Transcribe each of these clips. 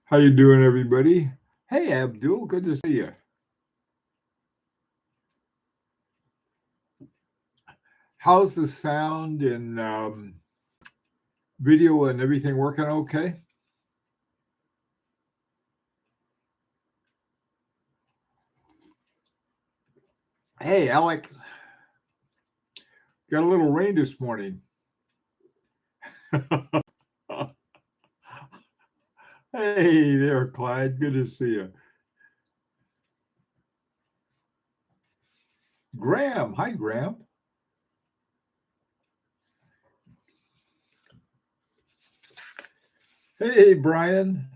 How you doing, everybody? Hey, Abdul, good to see you. How's the sound and video and everything working okay? Hey, Alec, got a little rain this morning. Hey there, Clyde. Good to see you. Graham. Hi, Graham. Hey, Brian.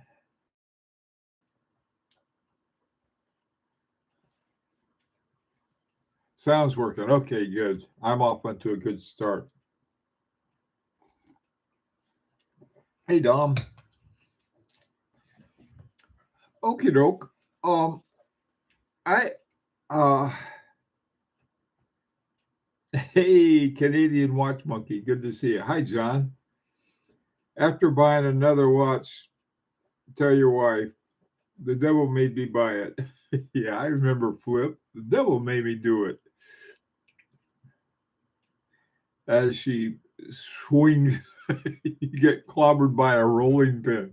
Sounds working. Okay, good. I'm off onto a good start. Hey, Dom. Okie doke. I uh Hey, Canadian Watch Monkey. Good to see you. Hi, John. After buying another watch, tell your wife, the devil made me buy it. Yeah, I remember Flip. The devil made me do it. As she swings, you get clobbered by a rolling pin.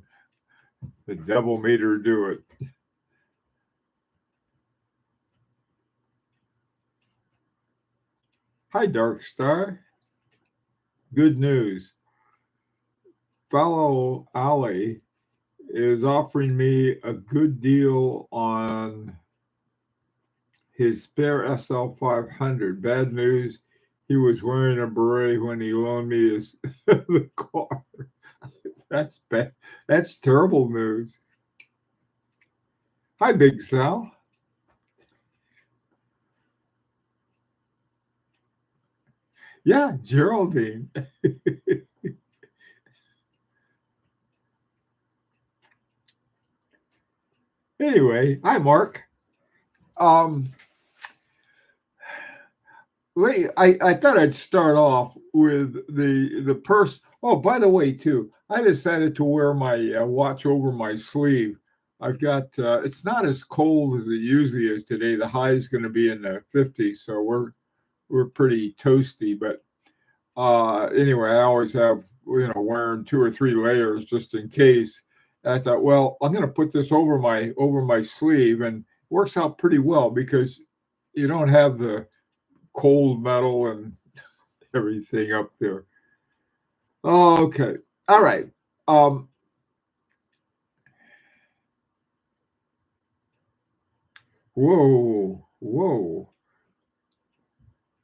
The devil made her do it. Hi, Dark Star. Good news. Fellow Ali is offering me a good deal on his spare SL500. Bad news, he was wearing a beret when he loaned me his the car. That's bad. That's terrible news. Hi, Big Sal. Yeah, Geraldine. Anyway, hi, Mark. Um, I thought I'd start off with the purse. Oh, by the way, too, I decided to wear my watch over my sleeve. I've got it's not as cold as it usually is today. The high is going to be in the 50s, so we're pretty toasty. But anyway, I always have wearing two or three layers just in case. And I thought, well, I'm going to put this over my sleeve, and it works out pretty well because you don't have the cold metal and everything up there. Oh, okay. All right. Um, whoa, whoa.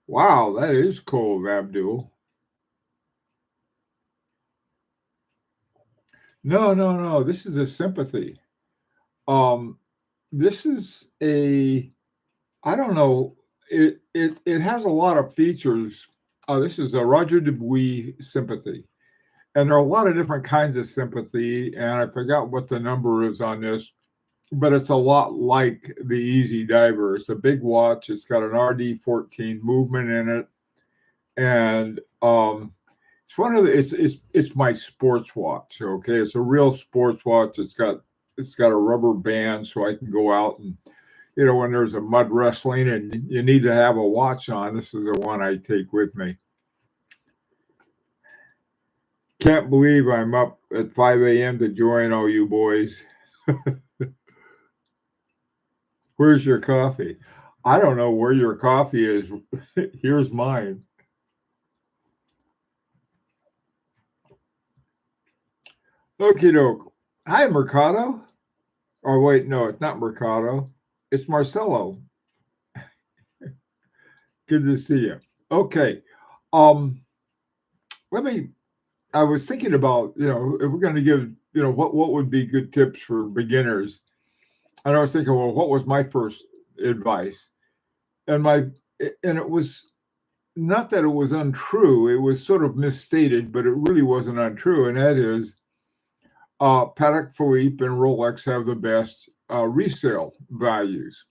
Wow, that is cold, Abdul. No, no, no. This is a sympathy. Um, this is a I don't know. It has a lot of features. This is a Roger Dubuis sympathy, and there are a lot of different kinds of sympathy. And I forgot what the number is on this, but it's a lot like the Easy Diver. It's a big watch. It's got an RD14 movement in it, and it's one of the it's my sports watch. Okay, it's a real sports watch. It's got a rubber band so I can go out and when there's a mud wrestling and you need to have a watch on. This is the one I take with me. Can't believe I'm up at 5 a.m. to join all you boys. Where's your coffee? I don't know where your coffee is. Here's mine. Okie doke. Hi, Mercado. Oh, wait, no, it's not Mercado. It's Marcelo. Good to see you. Okay. Um, let me I was thinking about, if we're going to give, what would be good tips for beginners. And I was thinking, well, what was my first advice? And it was not that it was untrue. It was sort of misstated, but it really wasn't untrue. And that is, Patek Philippe and Rolex have the best resale values.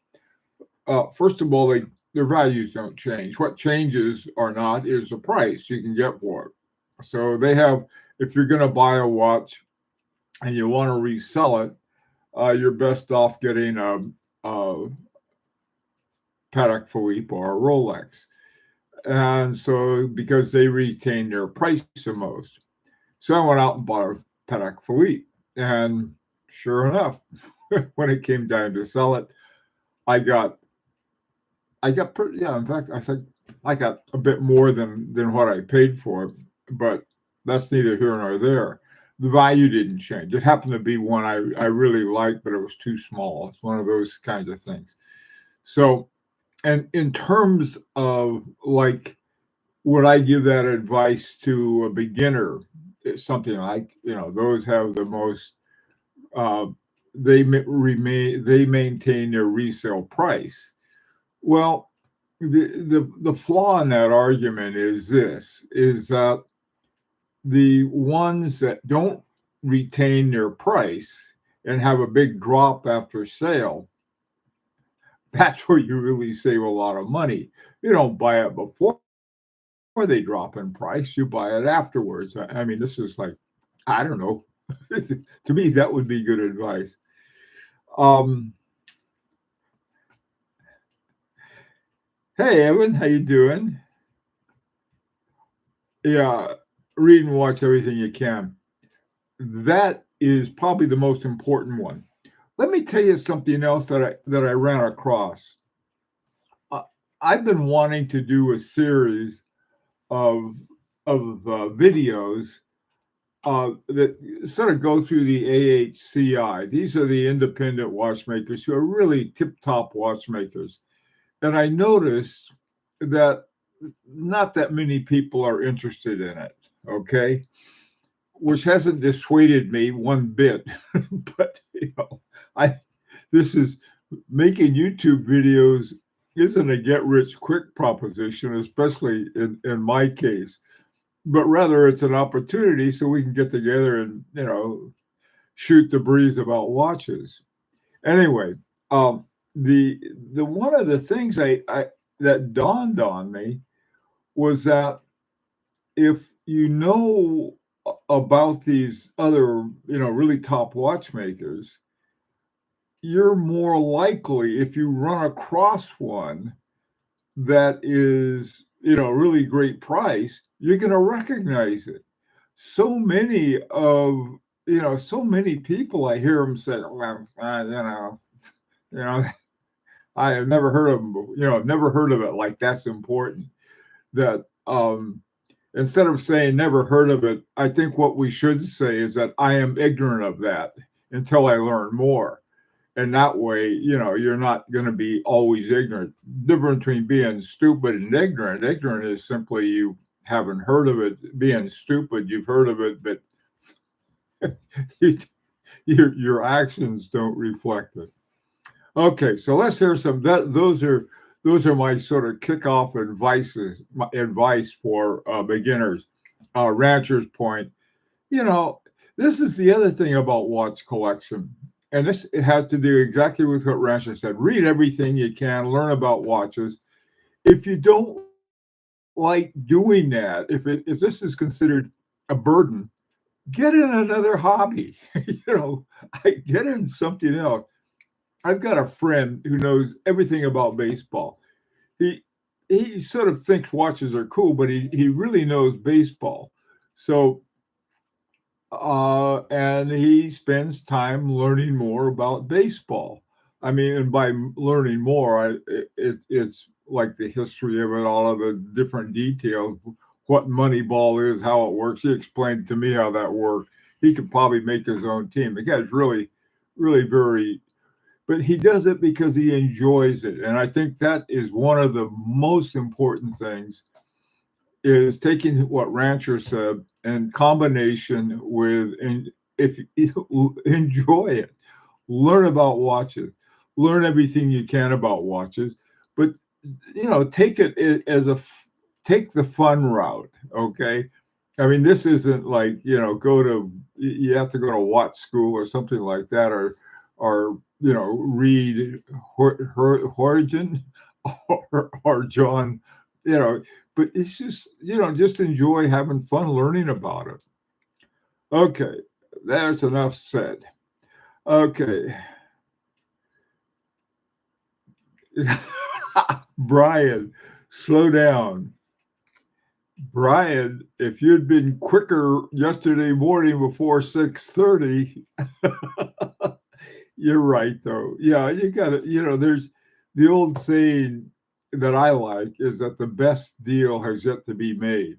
First of all, their values don't change. What changes or not is the price you can get for it. So they have, if you're going to buy a watch and you want to resell it, you're best off getting a Patek Philippe or a Rolex. And so, because they retain their price the most. So I went out and bought a Patek Philippe. And sure enough, when it came time to sell it, I got pretty, yeah, in fact, I think I got a bit more than what I paid for it, but that's neither here nor there. The value didn't change. It happened to be one I really liked, but it was too small. It's one of those kinds of things. So, and in terms of like, would I give that advice to a beginner? It's something like, those have the most, uh, they maintain their resale price. Well, the flaw in that argument is this: is that the ones that don't retain their price and have a big drop after sale, that's where you really save a lot of money. You don't buy it before they drop in price; you buy it afterwards. I mean, this is like, I don't know. To me, that would be good advice. Um, hey, Evan, how you doing? Yeah, read and watch everything you can. That is probably the most important one. Let me tell you something else that I ran across. Uh, I've been wanting to do a series of videos that sort of go through the AHCI. These are the independent watchmakers who are really tip-top watchmakers. And I noticed that not that many people are interested in it, okay? Which hasn't dissuaded me one bit. But I this is making YouTube videos isn't a get rich quick proposition, especially in my case, but rather it's an opportunity so we can get together and shoot the breeze about watches. Anyway, um, the one of the things I that dawned on me was that if you know about these other really top watchmakers, you're more likely, if you run across one that is really great price, you're going to recognize it. So many of so many people, I hear them say, well, you know I have never heard of them, I've never heard of it, like that's important. That instead of saying never heard of it, I think what we should say is that I am ignorant of that until I learn more. And that way, you're not going to be always ignorant. The difference between being stupid and ignorant: ignorant is simply you haven't heard of it. Being stupid, you've heard of it, but your actions don't reflect it. Okay, so let's hear some. Those are my sort of kickoff advice for beginners. Rancher's point. You know, this is the other thing about watch collection, and this it has to do exactly with what Rancher said. Read everything you can, learn about watches. If you don't like doing that, if this is considered a burden, get in another hobby. Get in something else. I've got a friend who knows everything about baseball. He he sort of thinks watches are cool, but he really knows baseball. So and he spends time learning more about baseball. I mean, and by learning more, it's like the history of it, all of the different details, what Moneyball is, how it works. He explained to me how that worked. He could probably make his own team. The guy's really, really very, but he does it because he enjoys it. And I think that is one of the most important things, is taking what Rancher said in combination with, and if you enjoy it, learn about watches, learn everything you can about watches, but take it as take the fun route. Okay. I mean, this isn't like, you have to go to watch school or something like that, or read Horton or John, but it's just, just enjoy having fun learning about it. Okay, there's enough said. Okay. Brian, slow down. Brian, if you'd been quicker yesterday morning before 6:30, you're right though. Yeah, you got to, there's the old saying that I like is that the best deal has yet to be made.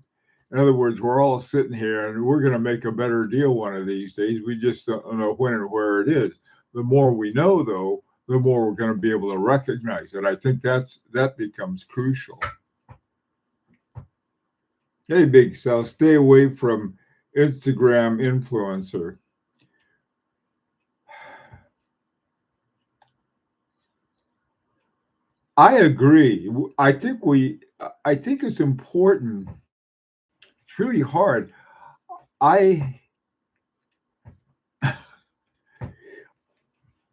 In other words, we're all sitting here and we're going to make a better deal one of these days. We just don't know when and where it is. The more we know, though, the more we're going to be able to recognize it. I think that becomes crucial. Hey, Big Sal, stay away from Instagram influencer. I agree. I think it's important. It's really hard. I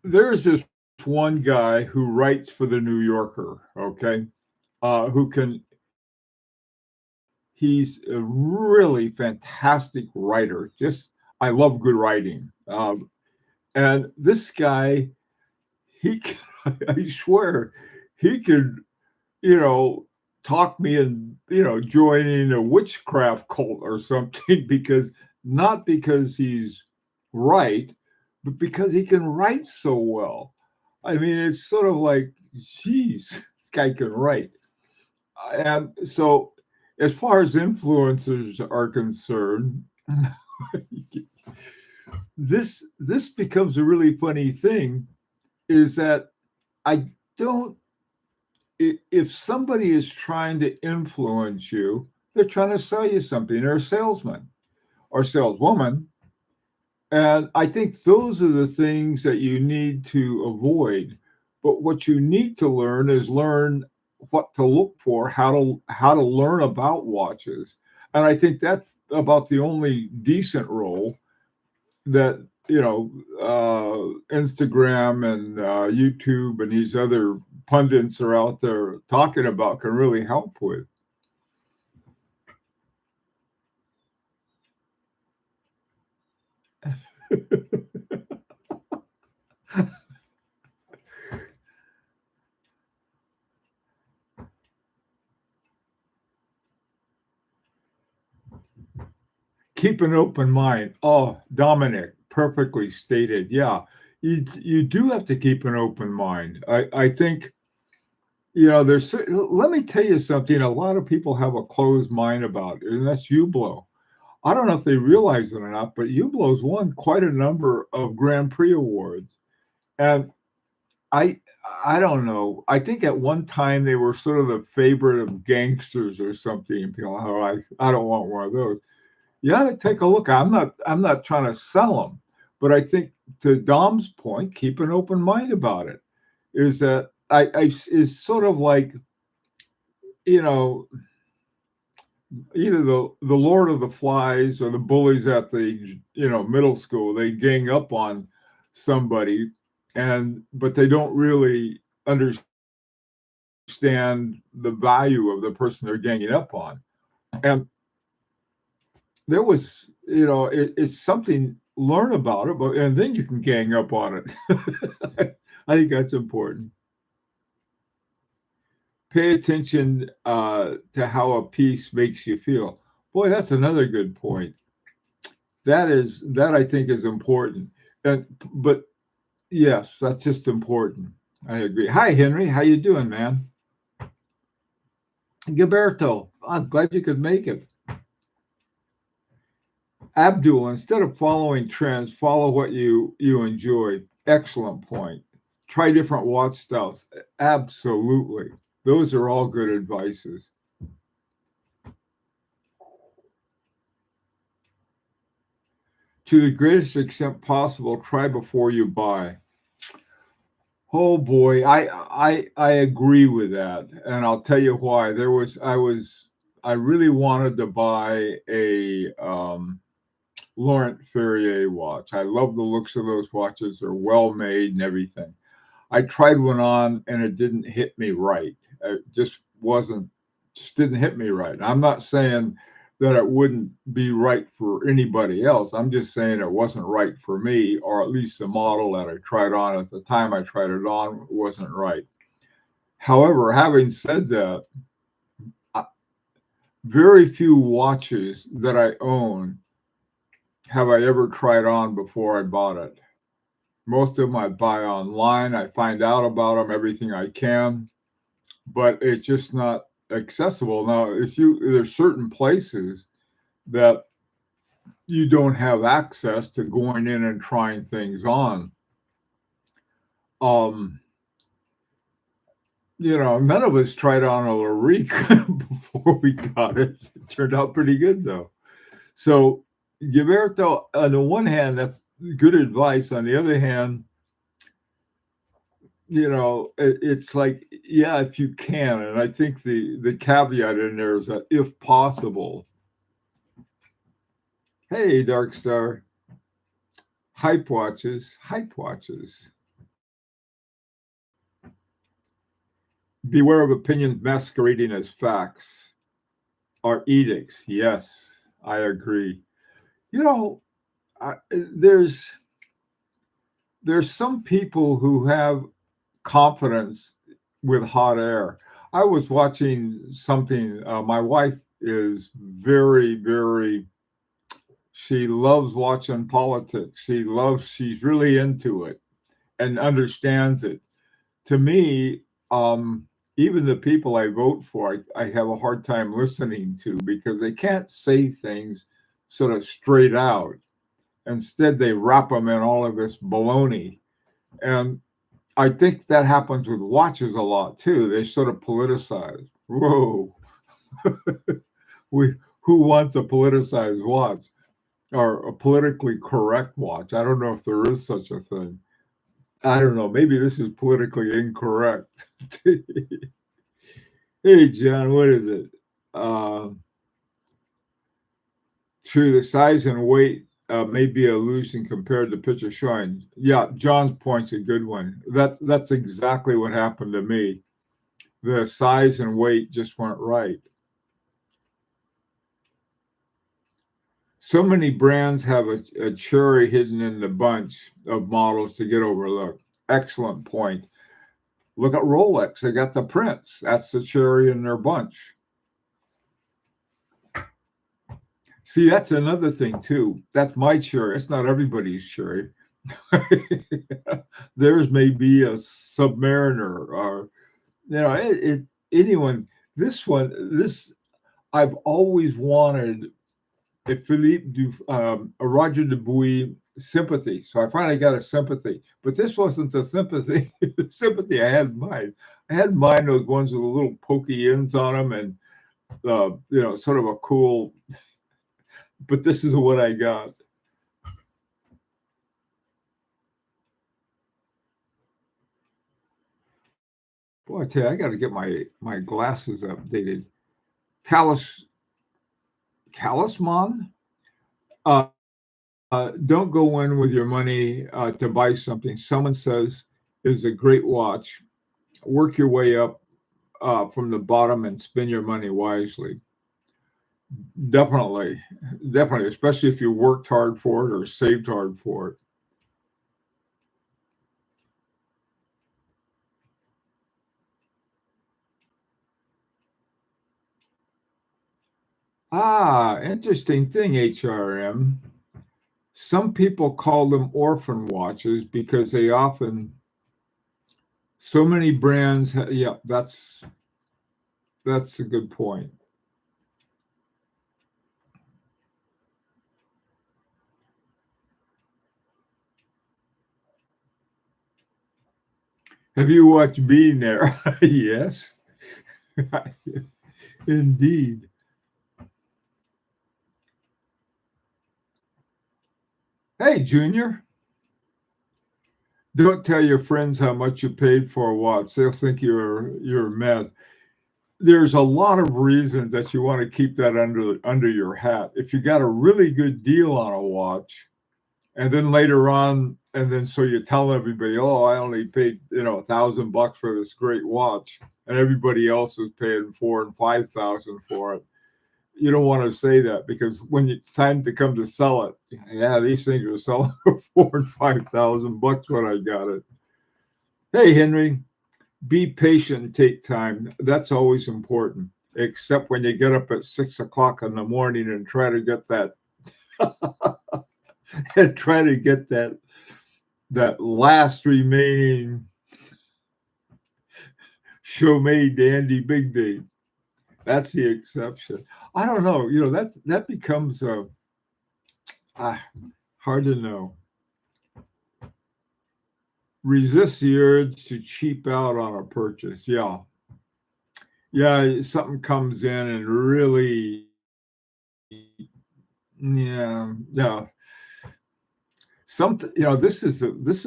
There's this one guy who writes for the New Yorker, okay? Who can He's a really fantastic writer. Just I love good writing. And this guy, he can, I swear, he could, you know, talk me in, joining a witchcraft cult or something because not because he's right, but because he can write so well. I mean, it's sort of like, geez, this guy can write. And so, as far as influencers are concerned, this becomes a really funny thing. Is that I don't if somebody is trying to influence you, they're trying to sell you something. They're a salesman or saleswoman. And I think those are the things that you need to avoid. But what you need to learn is learn what to look for, how to learn about watches. And I think that's about the only decent role that Instagram and YouTube and these other pundits are out there talking about can really help with. Keep an open mind. Oh, Dominic, perfectly stated. Yeah, you do have to keep an open mind. I think let me tell you something. A lot of people have a closed mind about it, and that's Hublot. I don't know if they realize it or not, but Hublot's won quite a number of Grand Prix awards, and I I don't know. I think at one time they were sort of the favorite of gangsters or something. And people, oh, I don't want one of those. You ought to take a look. I'm not trying to sell them, but I think to Dom's point, keep an open mind about it. Is that I is sort of like you know either the Lord of the Flies or the bullies at the middle school. They gang up on somebody, and but they don't really understand the value of the person they're ganging up on. And there was, it's something, learn about it, but and then you can gang up on it. I think that's important. Pay attention to how a piece makes you feel. Boy, that's another good point. That I think is important. And but yes, that's just important. I agree. Hi, Henry. How you doing, man? Gilberto, I'm glad you could make it. Abdul, instead of following trends, follow what you enjoy. Excellent point. Try different watch styles. Absolutely. Those are all good advices. To the greatest extent possible, try before you buy. Oh boy, I agree with that, and I'll tell you why. I really wanted to buy a Laurent Ferrier watch. I love the looks of those watches. They're well made and everything. I tried one on and it didn't hit me right. It just didn't hit me right. I'm not saying that it wouldn't be right for anybody else. I'm just saying it wasn't right for me, or at least the model that I tried on at the time I tried it on wasn't right. However, having said that, very few watches that I own have I ever tried on before I bought it. Most of them I buy online. I find out about them, everything I can, but it's just not accessible. Now, there's certain places that you don't have access to going in and trying things on. Um, none of us tried on a Larique before we got it. It turned out pretty good though. So Gilberto, on the one hand, that's good advice. On the other hand, it's like, yeah, if you can. And I think the caveat in there is that if possible. Hey, Dark Star. Hype watches. Beware of opinions masquerading as facts or edicts. Yes, I agree. There's some people who have confidence with hot air. I was watching something. My wife is very, very. She loves watching politics. She's really into it and understands it. To me, even the people I vote for, I have a hard time listening to because they can't say things sort of straight out. Instead, they wrap them in all of this baloney. And I think that happens with watches a lot too. They sort of politicize. Whoa. Who wants a politicized watch or a politically correct watch? I don't know if there is such a thing. I don't know. Maybe this is politically incorrect. Hey, John, what is it? True, the size and weight may be an illusion compared to picture showing. Yeah, John's point's a good one. That's exactly what happened to me. The size and weight just weren't right. So many brands have a cherry hidden in the bunch of models to get overlooked. Excellent point. Look at Rolex. They got the Prince. That's the cherry in their bunch. See, that's another thing too. That's my cherry. It's not everybody's cherry. Theirs may be a Submariner or, anyone. This I've always wanted a Roger Dubuis sympathy. So I finally got a sympathy, but this wasn't the sympathy sympathy I had in mind. I had in mind those ones with the little pokey ends on them and sort of a cool. But this is what I got. Boy, I tell you, I got to get my glasses updated. Talisman. Don't go in with your money to buy something someone says is a great watch. Work your way up from the bottom and spend your money wisely. Definitely, especially if you worked hard for it or saved hard for it. Interesting thing, HRM. Some people call them orphan watches because they often, so many brands. Yeah, that's a good point. Have you watched Being There? Yes, indeed. Hey, Junior. Don't tell your friends how much you paid for a watch. They'll think you're mad. There's a lot of reasons that you want to keep that under your hat. If you got a really good deal on a watch, and then later on, and then so you tell everybody, oh, I only paid $1,000 for this great watch, and everybody else is paying $4,000 and $5,000 for it. you don't want to say that because when it's time to come to sell it, yeah, these things are selling for $4,000 and $5,000 when I got it. Hey, Henry, be patient and take time. That's always important, except when you get up at 6 o'clock in the morning and try to get that and try to get that last remaining Chaumet Dandy Big Day. That's the exception. I don't know. That becomes hard to know. Resist the urge to cheap out on a purchase. Yeah. Something comes in and really, yeah. This is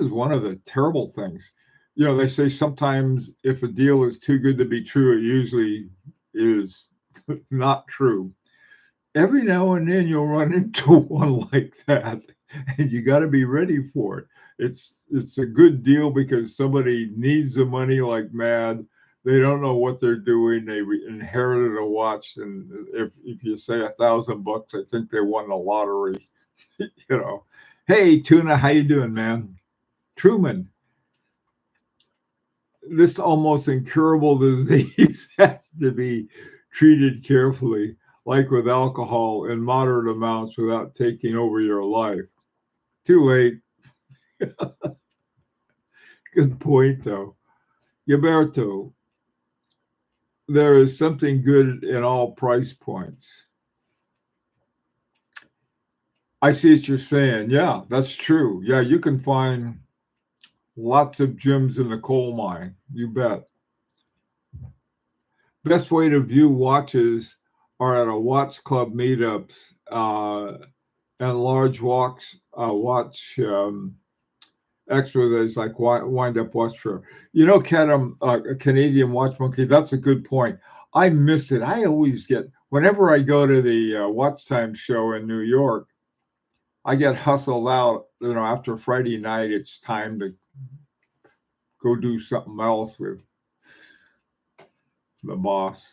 one of the terrible things. They say sometimes if a deal is too good to be true, it usually is not true. Every now and then you'll run into one like that, and you got to be ready for it. It's a good deal because somebody needs the money like mad. They don't know what they're doing. They inherited a watch, and if you say $1,000, I think they won the lottery. Hey, Tuna, how you doing, man? Truman, this almost incurable disease has to be treated carefully, like with alcohol, in moderate amounts without taking over your life. Too late. Good point, though. Gilberto, there is something good in all price points. I see what you're saying. Yeah, that's true. Yeah, you can find lots of gems in the coal mine. You bet. Best way to view watches are at a watch club meetups and large watch expos like Wind Up Watch Fair. Kadam, a Canadian Watch Monkey, that's a good point. I miss it. I always whenever I go to the Watch Time show in New York, I get hustled out. After Friday night, it's time to go do something else with the boss.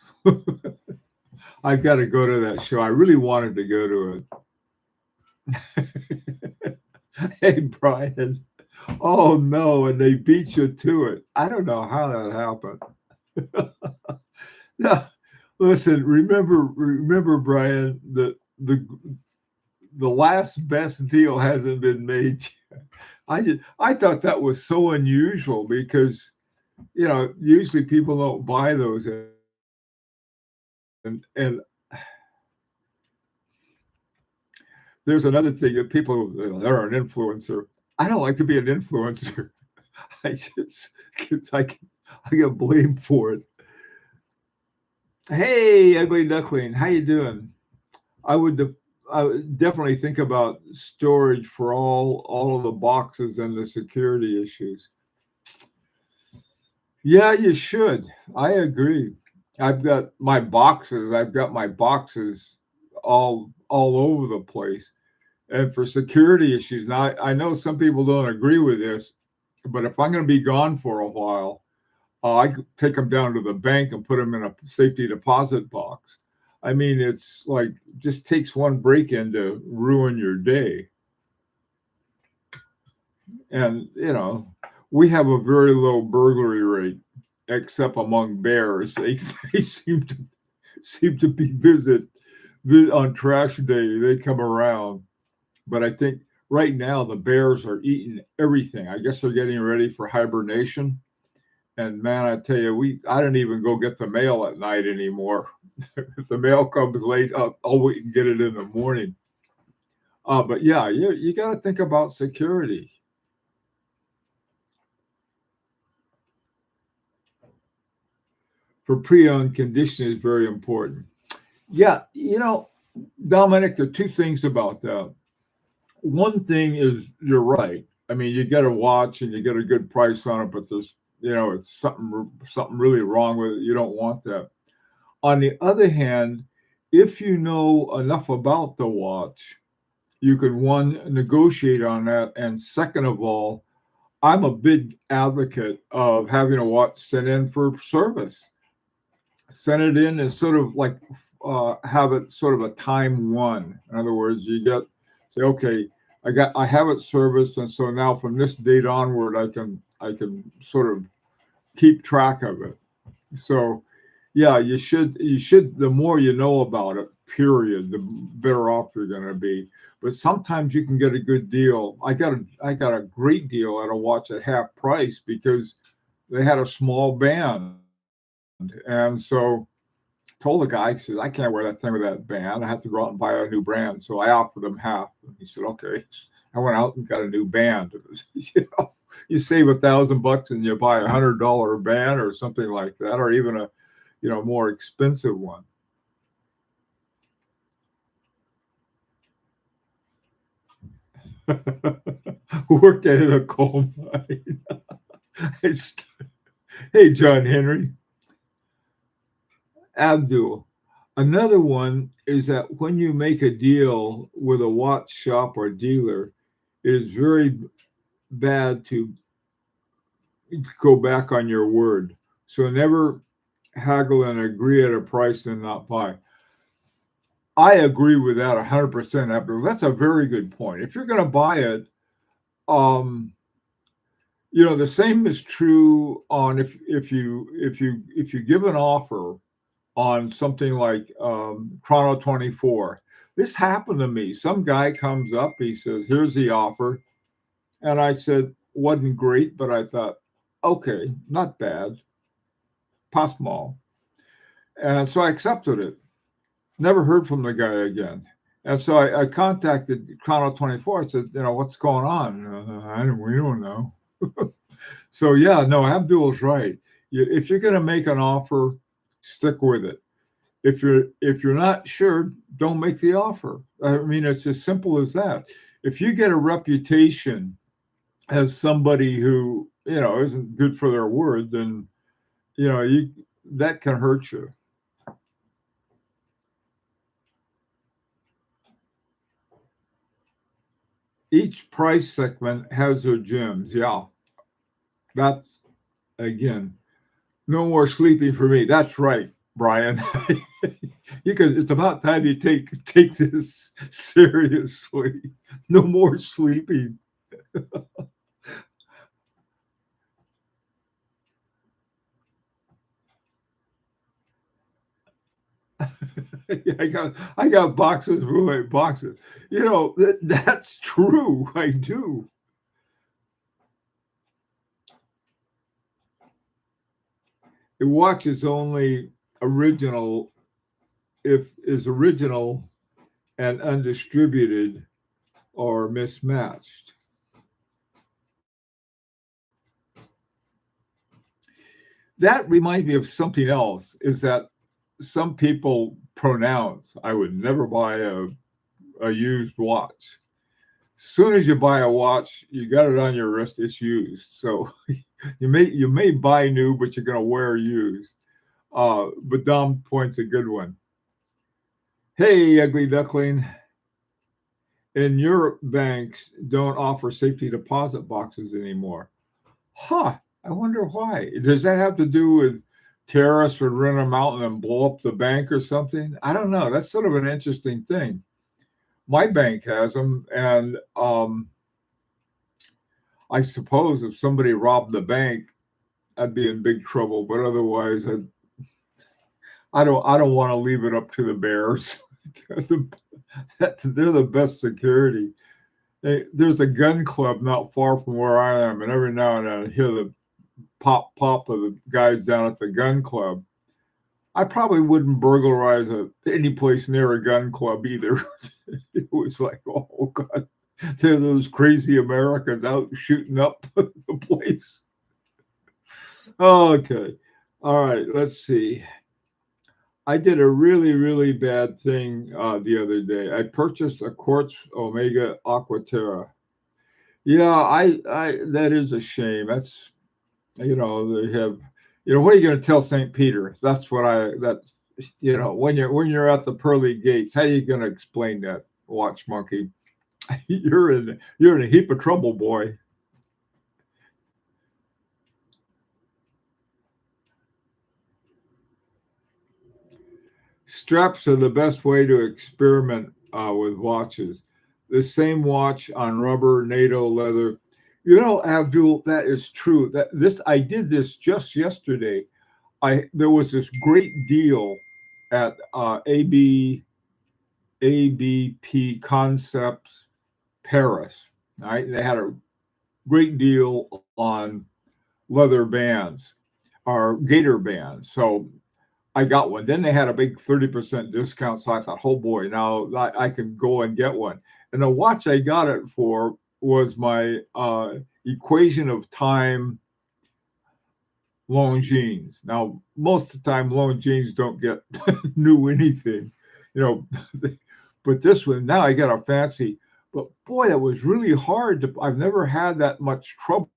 I've got to go to that show. I really wanted to go to it. Hey, Brian. Oh, no, and they beat you to it. I don't know how that happened. Yeah, listen, remember, Brian, the last best deal hasn't been made yet. I thought that was so unusual because, usually people don't buy those. And there's another thing that people, they're an influencer. I don't like to be an influencer. I get blamed for it. Hey, ugly duckling, how you doing? I would definitely think about storage for all of the boxes and the security issues. Yeah, you should. I agree. I've got my boxes all over the place. And for security issues, now I know some people don't agree with this, but if I'm going to be gone for a while, I take them down to the bank and put them in a safety deposit box. I mean, it's like just takes one break-in to ruin your day. And we have a very low burglary rate, except among bears. They seem to be visit on trash day. They come around. But I think right now the bears are eating everything. I guess they're getting ready for hibernation. And man, I tell you, I don't even go get the mail at night anymore. If the mail comes late, I'll wait and get it in the morning. But yeah, you got to think about security. For pre-owned condition is very important. Yeah, Dominic, there are two things about that. One thing is you're right. I mean, you get a watch and you get a good price on it, but there's it's something really wrong with it. You don't want that. On the other hand, if you know enough about the watch, you can, one, negotiate on that, and second of all, I'm a big advocate of having a watch sent in for service. Send it in as sort of like have it sort of a time one. In other words, you get say, okay, I have it serviced, and so now from this date onward, I can sort of keep track of it. So, yeah, you should. The more you know about it, period, the better off you're going to be. But sometimes you can get a good deal. I got a great deal at a watch at half price because they had a small band, and so told the guy, he says, I can't wear that thing with that band. I have to go out and buy a new brand. So I offered him half. And he said, okay. I went out and got a new band. It was, you save $1,000 and you buy $100 band or something like that, or even a, more expensive one. Worked at a coal mine. Hey, John Henry. Abdul. Another one is that when you make a deal with a watch shop or dealer, it is very bad to go back on your word. So never haggle and agree at a price and not buy. I agree with that 100%, Abdul. That's a very good point. If you're going to buy it, um, the same is true on if you give an offer on something like Chrono 24. This happened to me. Some guy comes up, he says, "Here's the offer," and I said, "Wasn't great, but I thought, okay, not bad, pas mal," and so I accepted it. Never heard from the guy again. And so I contacted Chrono 24. I said, what's going on? We don't know. So yeah, no, Abdul's right. If you're going to make an offer, stick with it. If you're not sure, don't make the offer. I mean, it's as simple as that. If you get a reputation as somebody who isn't good for their word, then you that can hurt you. Each price segment has their gems. Yeah, that's again no more sleeping for me. That's right, Brian. You could. It's about time you take this seriously. No more sleeping. I got boxes, roommate boxes. That's true. I do. A watch is only original if is original and undistributed or mismatched. That reminds me of something else. Is that some people pronounce I would never buy a used watch. As soon as you buy a watch, you got it on your wrist, it's used. So you may buy new, but you're gonna wear used. But Dom point's a good one. Hey, ugly duckling. In Europe, banks don't offer safety deposit boxes anymore. Huh. I wonder why. Does that have to do with terrorists would run a mountain and blow up the bank or something? I don't know. That's sort of an interesting thing. My bank has them, and I suppose if somebody robbed the bank, I'd be in big trouble. But otherwise, I don't want to leave it up to the bears. They're the best security. There's a gun club not far from where I am, and every now and then I hear the pop pop of the guys down at the gun club. I probably wouldn't burglarize any place near a gun club either. It was like, oh God, they're those crazy Americans out shooting up the place. Okay. All right. Let's see. I did a really, really bad thing the other day. I purchased a Quartz Omega Aquaterra. Yeah, I that is a shame. That's they have what are you going to tell St. Peter? That's when you're at the pearly gates, how are you going to explain that, watch monkey? You're in a heap of trouble, boy. Straps are the best way to experiment with watches. The same watch on rubber, NATO leather. You know, Abdul, that is true. That this I did this just yesterday. I There was this great deal at ABP Concepts Paris. Right, they had a great deal on leather bands or gator bands. So I got one. Then they had a big 30% discount. So I thought, oh boy, now I can go and get one. And the watch I got it for was my equation of time Longines. Now, most of the time, Longines don't get new anything, you know. But this one, now I got a fancy. But boy, that was really hard to. I've never had that much trouble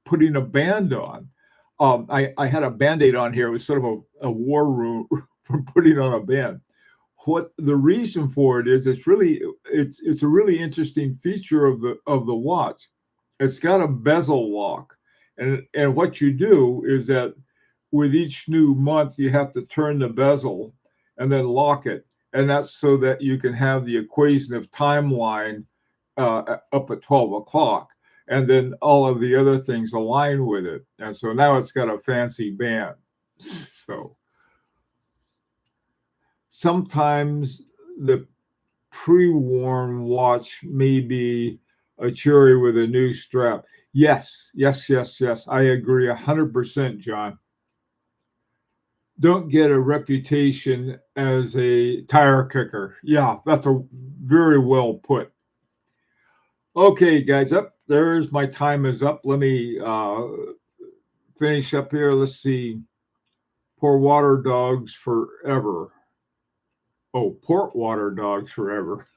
putting a band on. I had a band-aid on here. It was sort of a war room for putting on a band. What the reason for it is, it's a really interesting feature of the watch. It's got a bezel lock, and what you do is that with each new month you have to turn the bezel and then lock it, and that's so that you can have the equation of timeline up at 12 o'clock, and then all of the other things align with it. And so now it's got a fancy band. So sometimes the pre-worn watch may be a cherry with a new strap. Yes. I agree 100%, John. Don't get a reputation as a tire kicker. Yeah, that's a very well put. Okay, guys, there's my time is up. Let me finish up here. Let's see. Pour water dogs forever. Oh, port water dogs forever.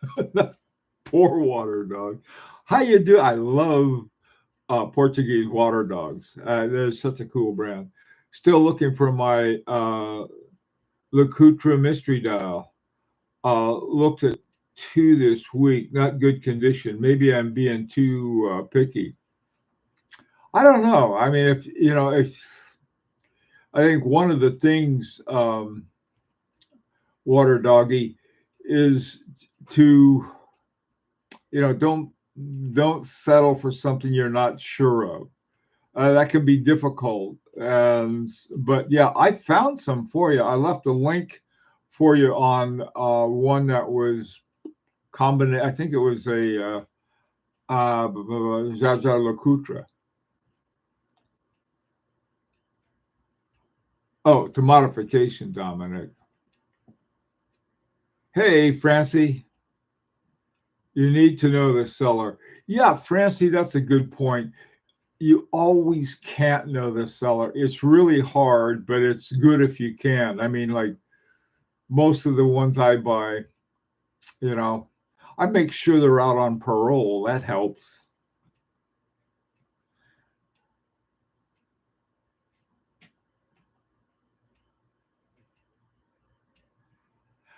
Pour water dog. How you do? I love Portuguese water dogs. They're such a cool brand. Still looking for my LeCoultre mystery dial. Looked at two this week. Not good condition. Maybe I'm being too picky. I don't know. I mean, if I think one of the things, water doggy, is to don't settle for something you're not sure of. That can be difficult. But yeah, I found some for you. I left a link for you on one that was combination. I think it was a Jaeger-LeCoultre. Oh, to modification, Dominic. Hey, Francie, you need to know the seller. Yeah, Francie, that's a good point. You always can't know the seller. It's really hard, but it's good if you can. I mean, like most of the ones I buy, I make sure they're out on parole. That helps.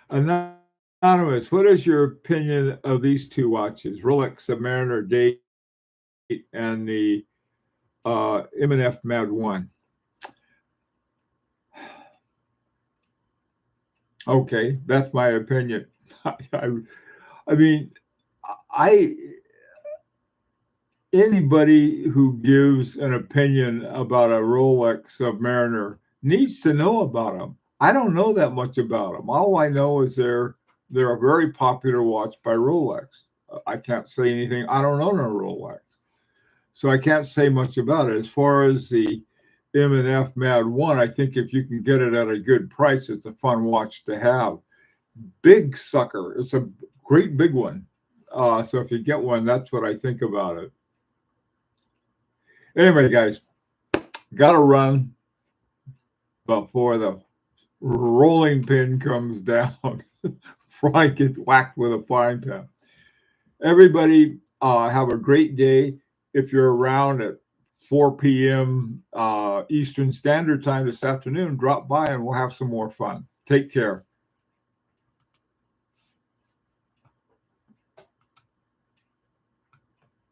Anonymous, what is your opinion of these two watches, Rolex Submariner Date and the M&F Mad 1? Okay, that's my opinion. I mean, anybody who gives an opinion about a Rolex Submariner needs to know about them. I don't know that much about them. All I know is they're a very popular watch by Rolex. I can't say anything. I don't own a Rolex, so I can't say much about it. As far as the M&F Mad 1, I think if you can get it at a good price, it's a fun watch to have. Big sucker. It's a great big one. So if you get one, that's what I think about it. Anyway, guys, got to run before the rolling pin comes down before I get whacked with a frying pan. Everybody, have a great day. If you're around at 4 p.m. Eastern Standard Time this afternoon, drop by and we'll have some more fun. Take care.